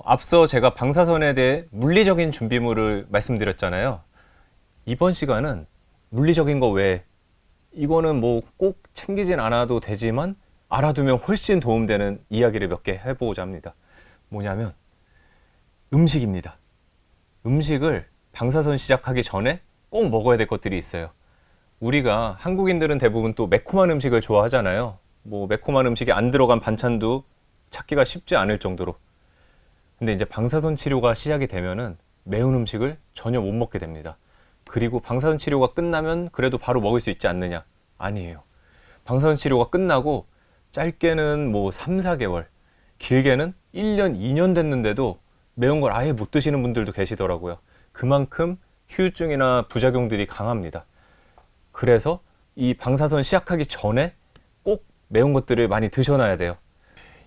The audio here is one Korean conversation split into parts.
앞서 제가 방사선에 대해 물리적인 준비물을 말씀드렸잖아요. 이번 시간은 물리적인 거 외에 이거는 뭐 꼭 챙기진 않아도 되지만 알아두면 훨씬 도움되는 이야기를 몇 개 해보고자 합니다. 뭐냐면 음식입니다. 음식을 방사선 시작하기 전에 꼭 먹어야 될 것들이 있어요. 우리가 한국인들은 대부분 또 매콤한 음식을 좋아하잖아요. 뭐 매콤한 음식이 안 들어간 반찬도 찾기가 쉽지 않을 정도로. 근데 이제 방사선 치료가 시작이 되면은 매운 음식을 전혀 못 먹게 됩니다. 그리고 방사선 치료가 끝나면 그래도 바로 먹을 수 있지 않느냐? 아니에요. 방사선 치료가 끝나고 짧게는 뭐 3, 4개월, 길게는 1년, 2년 됐는데도 매운 걸 아예 못 드시는 분들도 계시더라고요. 그만큼 후유증이나 부작용들이 강합니다. 그래서 이 방사선 시작하기 전에 꼭 매운 것들을 많이 드셔놔야 돼요.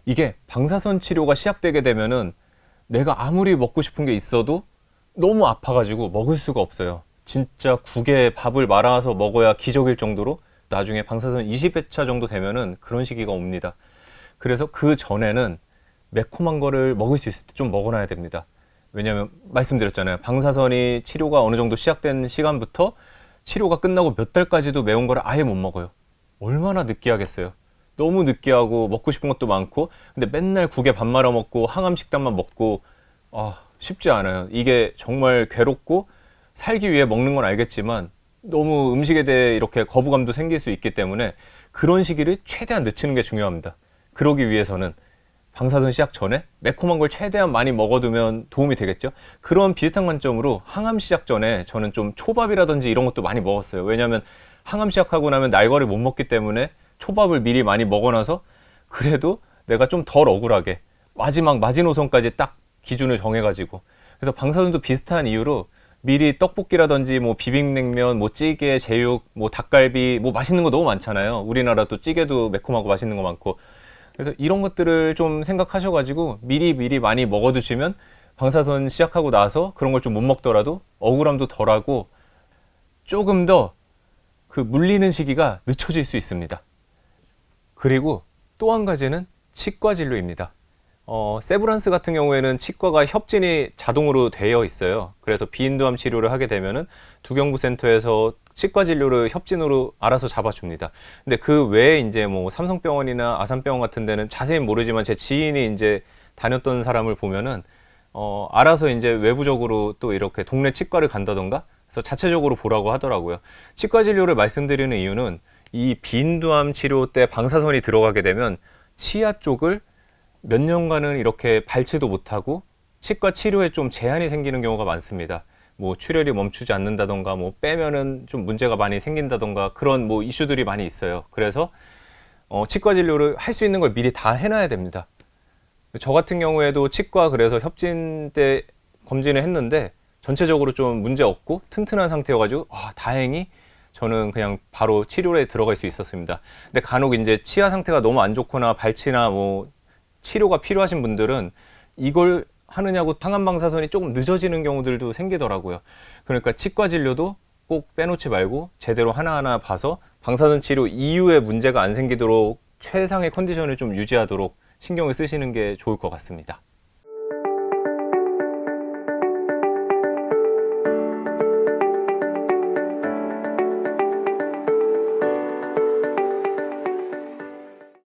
이게 방사선 치료가 시작되게 되면은 내가 아무리 먹고 싶은 게 있어도 너무 아파가지고 먹을 수가 없어요. 진짜 국에 밥을 말아서 먹어야 기적일 정도로 나중에 방사선 20회차 정도 되면은 그런 시기가 옵니다. 그래서 그 전에는 매콤한 거를 먹을 수 있을 때 좀 먹어놔야 됩니다. 왜냐면 말씀드렸잖아요. 방사선이 치료가 어느 정도 시작된 시간부터 치료가 끝나고 몇 달까지도 매운 거를 아예 못 먹어요. 얼마나 느끼하겠어요. 너무 느끼하고 먹고 싶은 것도 많고, 근데 맨날 국에 밥 말아 먹고 항암 식단만 먹고, 쉽지 않아요. 이게 정말 괴롭고 살기 위해 먹는 건 알겠지만 너무 음식에 대해 이렇게 거부감도 생길 수 있기 때문에 그런 시기를 최대한 늦추는 게 중요합니다. 그러기 위해서는 방사선 시작 전에 매콤한 걸 최대한 많이 먹어두면 도움이 되겠죠. 그런 비슷한 관점으로 항암 시작 전에 저는 좀 초밥이라든지 이런 것도 많이 먹었어요. 왜냐하면 항암 시작하고 나면 날거를 못 먹기 때문에 초밥을 미리 많이 먹어놔서 그래도 내가 좀 덜 억울하게 마지막 마지노선까지 딱 기준을 정해가지고, 그래서 방사선도 비슷한 이유로 미리 떡볶이라든지 뭐 비빔냉면, 뭐 찌개, 제육, 뭐 닭갈비, 뭐 맛있는 거 너무 많잖아요. 우리나라 또 찌개도 매콤하고 맛있는 거 많고. 그래서 이런 것들을 좀 생각하셔가지고 미리 많이 먹어두시면 방사선 시작하고 나서 그런 걸 좀 못 먹더라도 억울함도 덜하고 조금 더 그 물리는 시기가 늦춰질 수 있습니다. 그리고 또 한 가지는 치과 진료입니다. 세브란스 같은 경우에는 치과가 협진이 자동으로 되어 있어요. 그래서 비인두암 치료를 하게 되면은 두경부센터에서 치과 진료를 협진으로 알아서 잡아줍니다. 근데 그 외에 이제 뭐 삼성병원이나 아산병원 같은 데는 자세히 모르지만 제 지인이 이제 다녔던 사람을 보면은 알아서 이제 외부적으로 또 이렇게 동네 치과를 간다던가 그래서 자체적으로 보라고 하더라고요. 치과 진료를 말씀드리는 이유는 이 비인두암 치료 때 방사선이 들어가게 되면 치아 쪽을 몇 년간은 이렇게 밟지도 못하고 치과 치료에 좀 제한이 생기는 경우가 많습니다. 뭐 출혈이 멈추지 않는다던가 뭐 빼면은 좀 문제가 많이 생긴다던가 그런 뭐 이슈들이 많이 있어요. 그래서 치과 진료를 할 수 있는 걸 미리 다 해놔야 됩니다. 저 같은 경우에도 치과 그래서 협진 때 검진을 했는데 전체적으로 좀 문제 없고 튼튼한 상태여가지고 다행히 저는 그냥 바로 치료에 들어갈 수 있었습니다. 근데 간혹 이제 치아 상태가 너무 안 좋거나 발치나 뭐 치료가 필요하신 분들은 이걸 하느냐고 항암방사선이 조금 늦어지는 경우들도 생기더라고요. 그러니까 치과 진료도 꼭 빼놓지 말고 제대로 하나하나 봐서 방사선 치료 이후에 문제가 안 생기도록 최상의 컨디션을 좀 유지하도록 신경을 쓰시는 게 좋을 것 같습니다.